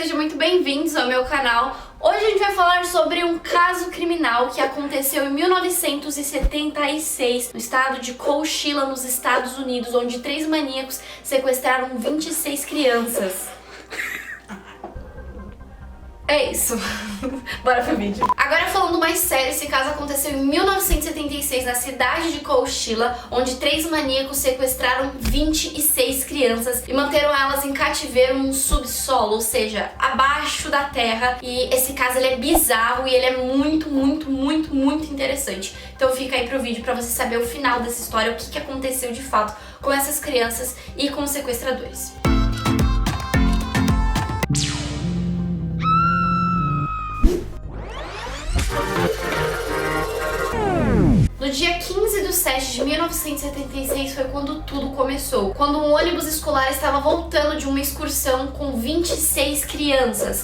sejam muito bem-vindos ao meu canal. Hoje a gente vai falar sobre um caso criminal que aconteceu em 1976 no estado de Coachella, nos Estados Unidos, onde 3 maníacos sequestraram 26 crianças. É isso. Bora pro vídeo. Agora falando mais sério, esse caso aconteceu em 1976 na cidade de Coachella, onde 3 maníacos sequestraram 26 crianças e manteram elas em cativeiro num subsolo, ou seja, abaixo da terra. E esse caso ele é bizarro e ele é muito interessante. Então fica aí pro vídeo pra você saber o final dessa história, o que aconteceu de fato com essas crianças e com os sequestradores. No dia 15/7/1976 foi quando tudo começou, quando um ônibus escolar estava voltando de uma excursão com 26 crianças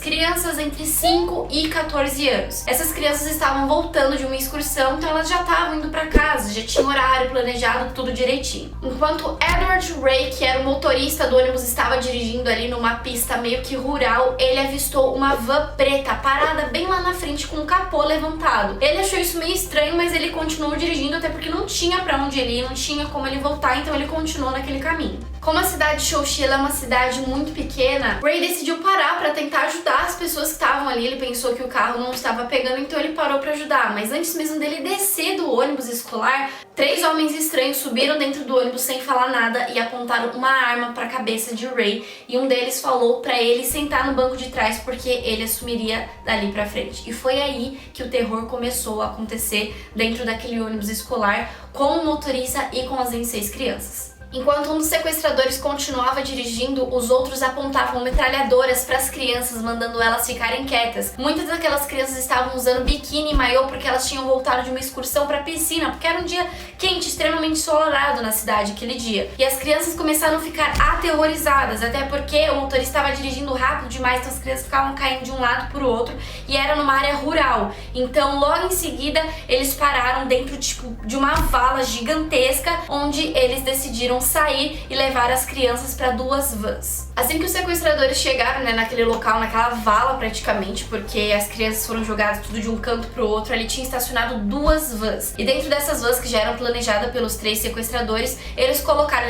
entre 5 e 14 anos. Essas crianças estavam voltando de uma excursão, então elas já estavam indo para casa, já tinha horário planejado, tudo direitinho. Enquanto Edward Ray, que era o motorista do ônibus, estava dirigindo ali numa pista meio que rural, ele avistou uma van preta parada bem lá na frente com o capô levantado. Ele achou isso meio estranho, mas ele continuou dirigindo, até porque não tinha pra onde ele ir, não tinha como ele voltar, então ele continuou naquele caminho. Como a cidade de Coachella é uma cidade muito pequena, Ray decidiu parar pra tentar ajudar as pessoas que estavam ali. Ele pensou que o carro não estava pegando, então ele parou pra ajudar. Mas antes mesmo dele descer do ônibus escolar, 3 homens estranhos subiram dentro do ônibus sem falar nada e apontaram uma arma pra cabeça de Ray. E um deles falou pra ele sentar no banco de trás porque ele assumiria dali pra frente. E foi aí que o terror começou a acontecer dentro daquele ônibus escolar, com o motorista e com as 26 crianças. Enquanto um dos sequestradores continuava dirigindo, os outros apontavam metralhadoras para as crianças, mandando elas ficarem quietas. Muitas daquelas crianças estavam usando biquíni e maiô porque elas tinham voltado de uma excursão para a piscina, porque era um dia quente, extremamente ensolarado na cidade aquele dia. E as crianças começaram a ficar aterrorizadas, até porque o motorista estava dirigindo rápido demais, então as crianças ficavam caindo de um lado para o outro e era numa área rural. Então, logo em seguida, eles pararam dentro de uma vala gigantesca, onde eles decidiram sair e levar as crianças para 2 vans. Assim que os sequestradores chegaram, naquele local, naquela vala praticamente, porque as crianças foram jogadas tudo de um canto pro outro, ali tinha estacionado 2 vans. E dentro dessas vans, que já eram planejadas pelos 3 sequestradores, eles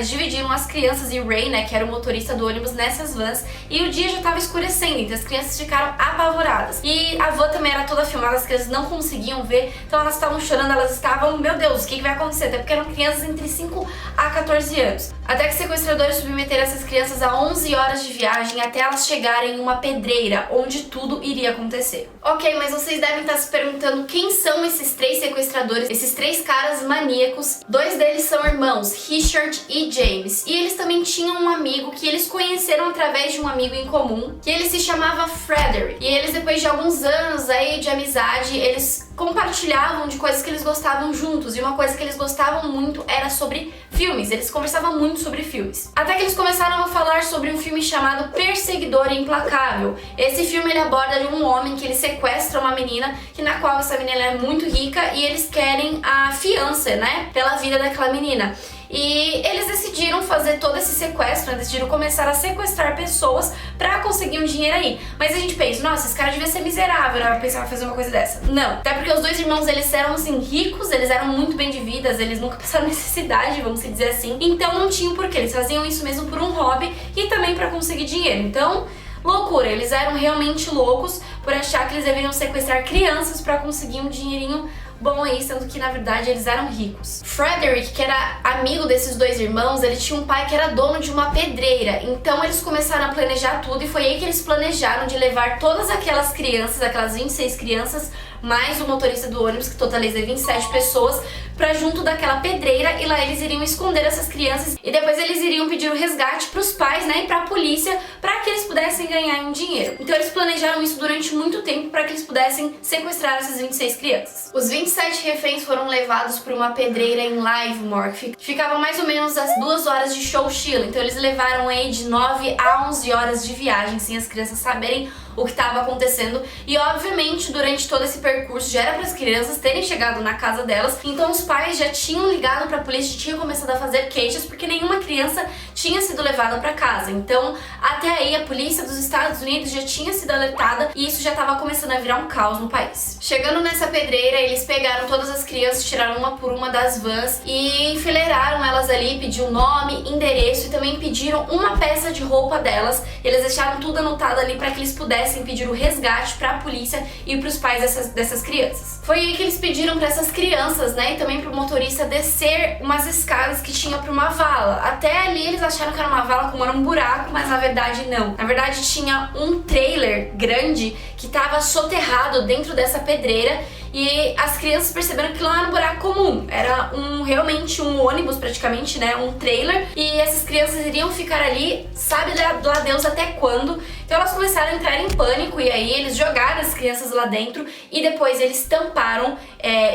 dividiram as crianças e Ray, que era o motorista do ônibus, nessas vans. E o dia já estava escurecendo, então as crianças ficaram apavoradas. E a van também era toda filmada, as crianças não conseguiam ver, então elas estavam chorando, elas estavam, meu Deus, o que vai acontecer? Até porque eram crianças entre 5 a 14 anos. Até que sequestradores submeteram essas crianças a 11 horas de viagem até elas chegarem em uma pedreira, onde tudo iria acontecer. Ok, mas vocês devem estar se perguntando quem são esses 3 sequestradores, esses 3 caras maníacos. 2 deles são irmãos, Richard e James. E eles também tinham um amigo que eles conheceram através de um amigo em comum, que ele se chamava Frederick. E eles, depois de alguns anos aí de amizade, eles compartilhavam de coisas que eles gostavam juntos. E uma coisa que eles gostavam muito era sobre filmes. Eles conversavam muito sobre filmes. Até que eles começaram a falar sobre um filme chamado Perseguidor Implacável. Esse filme ele aborda de um homem que ele sequestra uma menina, na qual essa menina é muito rica e eles querem a fiança, pela vida daquela menina. E eles decidiram fazer todo esse sequestro, decidiram começar a sequestrar pessoas pra conseguir um dinheiro aí. Mas a gente pensa, nossa, esse cara devia ser miserável, pra pensar em fazer uma coisa dessa. Não, até porque os 2 irmãos, eles eram assim, ricos, eles eram muito bem de vidas, eles nunca passaram necessidade, vamos dizer assim. Então não tinha porquê, eles faziam isso mesmo por um hobby e também pra conseguir dinheiro. Então, loucura, eles eram realmente loucos por achar que eles deveriam sequestrar crianças pra conseguir um dinheirinho bom aí, sendo que na verdade eles eram ricos. Frederick, que era amigo desses 2 irmãos, ele tinha um pai que era dono de uma pedreira, então eles começaram a planejar tudo e foi aí que eles planejaram de levar todas aquelas crianças, aquelas 26 crianças, mais o motorista do ônibus, que totaliza 27 pessoas, pra junto daquela pedreira, e lá eles iriam esconder essas crianças e depois eles iriam pedir o resgate pros pais, e pra polícia, pra que eles pudessem ganhar um dinheiro. Então eles planejaram isso durante muito tempo pra que eles pudessem sequestrar essas 26 crianças. Os 27 reféns foram levados para uma pedreira em Livermore, que ficava mais ou menos às 2 horas de Coachella, então eles levaram aí de 9 a 11 horas de viagem, sem as crianças saberem o que estava acontecendo. E obviamente durante todo esse percurso já era para as crianças terem chegado na casa delas, então os pais já tinham ligado pra polícia, tinham começado a fazer queixas porque nenhuma criança tinha sido levada pra casa. Então, até aí a polícia dos Estados Unidos já tinha sido alertada e isso já estava começando a virar um caos no país. Chegando nessa pedreira, eles pegaram todas as crianças, tiraram uma por uma das vans e enfileiraram elas ali, pediu nome, endereço e também pediram uma peça de roupa delas. Eles deixaram tudo anotado ali para que eles pudessem pedir o resgate para a polícia e para os pais dessas crianças. Foi aí que eles pediram para essas crianças, né, e também para o motorista descer umas escadas que tinha para uma vala. Até ali eles acharam que era uma vala como era um buraco, mas na verdade não. Na verdade tinha um trailer grande que estava soterrado dentro dessa pedreira e as crianças perceberam que lá era um buraco comum. Era realmente um ônibus praticamente, né, um trailer, e essas crianças iriam ficar ali, sabe lá Deus até quando. Então elas começaram a entrar em pânico e aí eles jogaram as crianças lá dentro e depois eles tamparam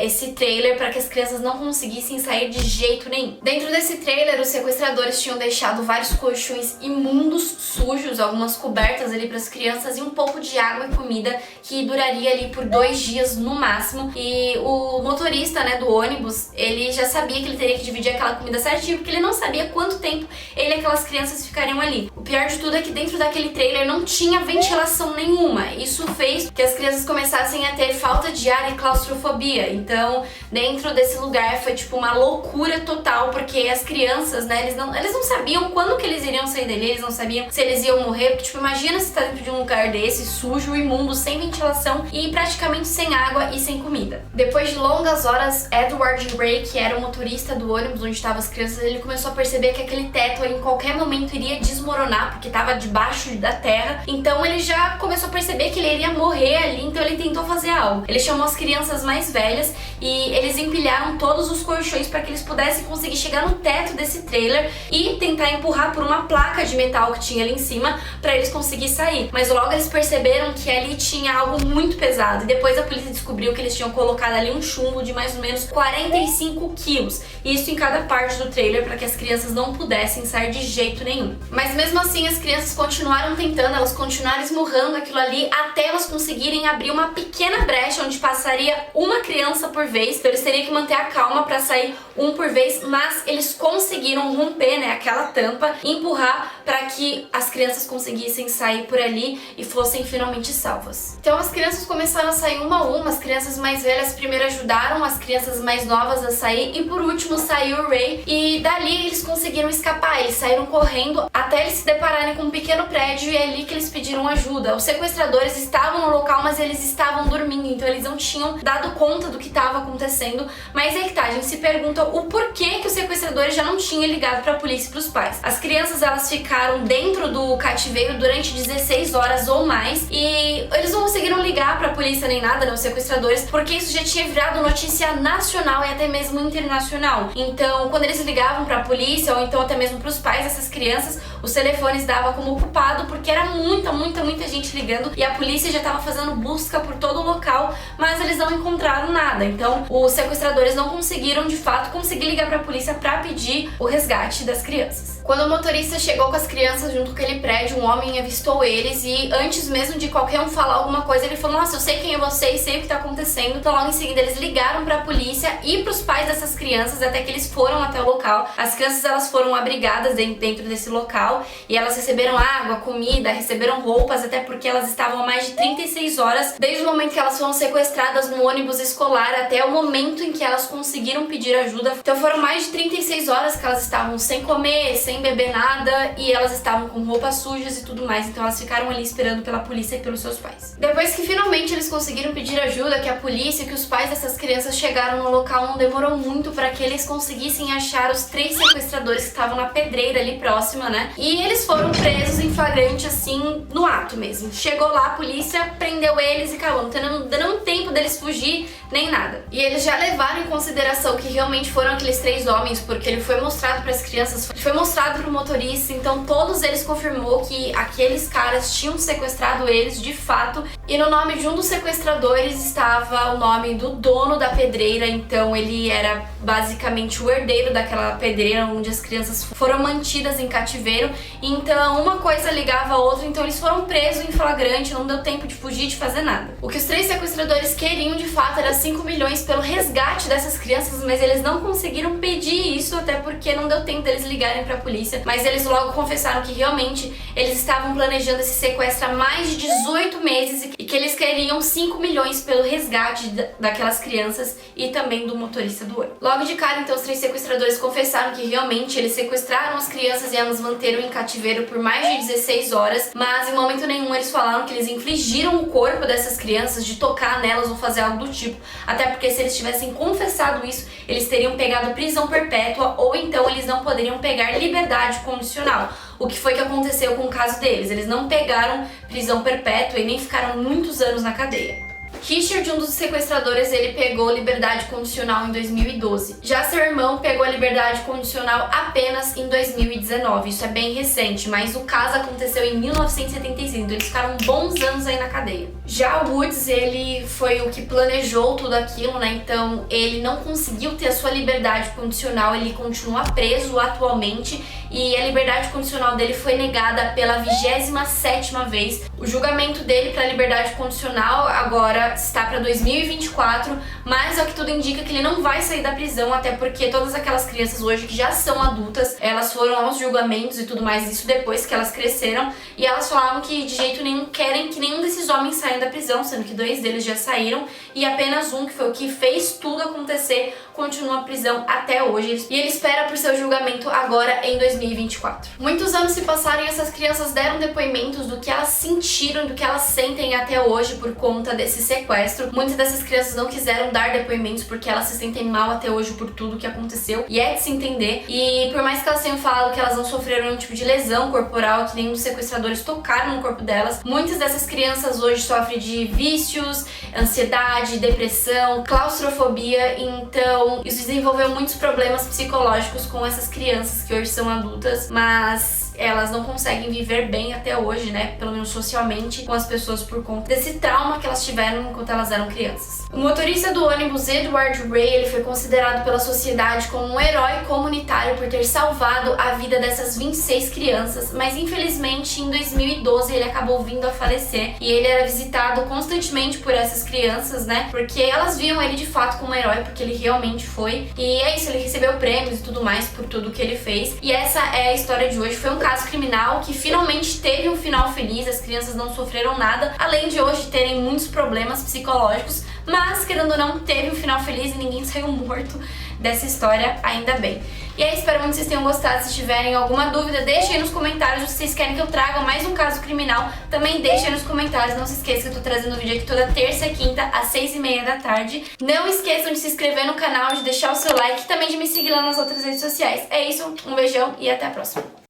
esse trailer para que as crianças não conseguissem sair de jeito nenhum. Dentro desse trailer, os sequestradores tinham deixado vários colchões imundos, sujos, algumas cobertas ali para as crianças e um pouco de água e comida que duraria ali por 2 dias no máximo. E o motorista, né, do ônibus, ele já sabia que ele teria que dividir aquela comida certinho porque ele não sabia quanto tempo ele e aquelas crianças ficariam ali. O pior de tudo é que dentro daquele trailer não tinha ventilação nenhuma. Isso fez que as crianças começassem a ter falta de ar e claustrofobia. Então, dentro desse lugar foi tipo uma loucura total, porque as crianças, né, eles não sabiam quando que eles iriam sair dele, eles não sabiam se eles iam morrer, porque tipo, imagina se tá dentro de um lugar desse, sujo, imundo, sem ventilação e praticamente sem água e sem comida. Depois de longas horas, Edward Gray, que era o motorista do ônibus onde estavam as crianças, ele começou a perceber que aquele teto em qualquer momento iria desmoronar, porque estava debaixo da terra. Então ele já começou a perceber que ele iria morrer ali, então ele tentou fazer algo. Ele chamou as crianças mais velhas e eles empilharam todos os colchões para que eles pudessem conseguir chegar no teto desse trailer e tentar empurrar por uma placa de metal que tinha ali em cima para eles conseguirem sair. Mas logo eles perceberam que ali tinha algo muito pesado e depois a polícia descobriu que eles tinham colocado ali um chumbo de mais ou menos 45 quilos, isso em cada parte do trailer para que as crianças não pudessem sair de jeito nenhum. Mas mesmo assim as crianças continuaram tentando, elas continuaram esmurrando aquilo ali até elas conseguirem abrir uma pequena brecha onde passaria uma criança por vez. Então eles teriam que manter a calma para sair um por vez, mas eles conseguiram romper, né, aquela tampa e empurrar para que as crianças conseguissem sair por ali e fossem finalmente salvas. Então as crianças começaram a sair uma a uma, as crianças mais velhas primeiro ajudaram as crianças mais novas a sair e por último saiu o Ray e dali eles conseguiram escapar, eles saíram correndo até eles se depararem com um pequeno prédio e é ali que eles pediram ajuda. Os sequestradores estavam no local, mas eles estavam dormindo, então eles não tinham dado conta do que estava acontecendo, mas aí que tá, a gente se pergunta o porquê que os sequestradores já não tinham ligado para a polícia e para os pais. As crianças, elas ficaram dentro do cativeiro durante 16 horas ou mais e eles não conseguiram ligar para a polícia nem nada, né, os sequestradores, porque isso já tinha virado notícia nacional e até mesmo internacional. Então, quando eles ligavam para a polícia ou então até mesmo para os pais dessas crianças, os telefones davam como ocupado porque era muita gente ligando e a polícia já estava fazendo busca por todo o local, mas eles não encontraram nada. Então, os sequestradores não conseguiram de fato conseguir ligar para a polícia para pedir o resgate das crianças. Quando o motorista chegou com as crianças junto com aquele prédio, um homem avistou eles e antes mesmo de qualquer um falar alguma coisa, ele falou: nossa, eu sei quem é você e sei o que tá acontecendo. Então logo em seguida eles ligaram para a polícia e para os pais dessas crianças até que eles foram até o local. As crianças, elas foram abrigadas dentro desse local e elas receberam água, comida, receberam roupas, até porque elas estavam há mais de 36 horas desde o momento que elas foram sequestradas no ônibus escolar até o momento em que elas conseguiram pedir ajuda. Então foram mais de 36 horas que elas estavam sem comer, sem beber nada e elas estavam com roupas sujas e tudo mais. Então elas ficaram ali esperando pela polícia e pelos seus pais. Depois que finalmente eles conseguiram pedir ajuda, que a polícia e que os pais dessas crianças chegaram no local, não demorou muito para que eles conseguissem achar os 3 sequestradores que estavam na pedreira ali próxima, né? E eles foram presos em flagrante, assim, no ato mesmo. Chegou lá, a polícia prendeu eles e acabou, não dando tempo deles fugir nem nada. E eles já levaram em consideração que realmente foram aqueles 3 homens, porque ele foi mostrado para as crianças, foi mostrado conversado pro motorista, então todos eles confirmou que aqueles caras tinham sequestrado eles de fato, e no nome de um dos sequestradores estava o nome do dono da pedreira, então ele era basicamente o herdeiro daquela pedreira onde as crianças foram mantidas em cativeiro. Então uma coisa ligava a outra, então eles foram presos em flagrante, não deu tempo de fugir, de fazer nada. O que os 3 sequestradores queriam de fato era 5 milhões pelo resgate dessas crianças, mas eles não conseguiram pedir isso, até porque não deu tempo deles ligarem pra polícia, mas eles logo confessaram que realmente eles estavam planejando esse sequestro há mais de 18 meses e que eles queriam 5 milhões pelo resgate daquelas crianças e também do motorista do ônibus. Logo de cara, então, os 3 sequestradores confessaram que realmente eles sequestraram as crianças e elas manteram em cativeiro por mais de 16 horas, mas em momento nenhum eles falaram que eles infligiram o corpo dessas crianças, de tocar nelas ou fazer algo do tipo, até porque se eles tivessem confessado isso, eles teriam pegado prisão perpétua ou então eles não poderiam pegar liberdade condicional. O que foi que aconteceu com o caso deles? Eles não pegaram prisão perpétua e nem ficaram muitos anos na cadeia. Richard, um dos sequestradores, ele pegou liberdade condicional em 2012. Já seu irmão pegou a liberdade condicional apenas em 2019. Isso é bem recente, mas o caso aconteceu em 1975, então eles ficaram bons anos aí na cadeia. Já o Woods, ele foi o que planejou tudo aquilo, né? Então ele não conseguiu ter a sua liberdade condicional, ele continua preso atualmente e a liberdade condicional dele foi negada pela 27ª vez. O julgamento dele para liberdade condicional agora está para 2024, mas ao que tudo indica que ele não vai sair da prisão, até porque todas aquelas crianças hoje que já são adultas, elas foram aos julgamentos e tudo mais, isso depois que elas cresceram, e elas falavam que de jeito nenhum querem que nenhum desses homens saiam da prisão, sendo que 2 deles já saíram e apenas um, que foi o que fez tudo acontecer, continua na prisão até hoje, e ele espera por seu julgamento agora em 2024. Muitos anos se passaram e essas crianças deram depoimentos do que elas sentiram, do que elas sentem até hoje por conta desse sequestro. Muitas dessas crianças não quiseram dar depoimentos porque elas se sentem mal até hoje por tudo que aconteceu, e é de se entender. E por mais que elas tenham falado que elas não sofreram nenhum tipo de lesão corporal, que nenhum dos sequestradores tocaram no corpo delas, muitas dessas crianças hoje sofrem de vícios, ansiedade, depressão, claustrofobia, então isso desenvolveu muitos problemas psicológicos com essas crianças que hoje são adultas, mas elas não conseguem viver bem até hoje, né? Pelo menos socialmente, com as pessoas por conta desse trauma que elas tiveram enquanto elas eram crianças. O motorista do ônibus, Edward Ray, ele foi considerado pela sociedade como um herói comunitário por ter salvado a vida dessas 26 crianças, mas infelizmente em 2012 ele acabou vindo a falecer e ele era visitado constantemente por essas crianças, né? Porque elas viam ele de fato como um herói, porque ele realmente foi. E é isso, ele recebeu prêmios e tudo mais por tudo que ele fez. E essa é a história de hoje. Foi um caso criminal que finalmente teve um final feliz, as crianças não sofreram nada, além de hoje terem muitos problemas psicológicos, mas querendo ou não, teve um final feliz e ninguém saiu morto dessa história, ainda bem. E aí, espero muito que vocês tenham gostado. Se tiverem alguma dúvida, deixem aí nos comentários. Se vocês querem que eu traga mais um caso criminal, também deixem aí nos comentários. Não se esqueça que eu tô trazendo vídeo aqui toda terça e quinta, às 6h30 da tarde. Não esqueçam de se inscrever no canal, de deixar o seu like e também de me seguir lá nas outras redes sociais. É isso, um beijão e até a próxima.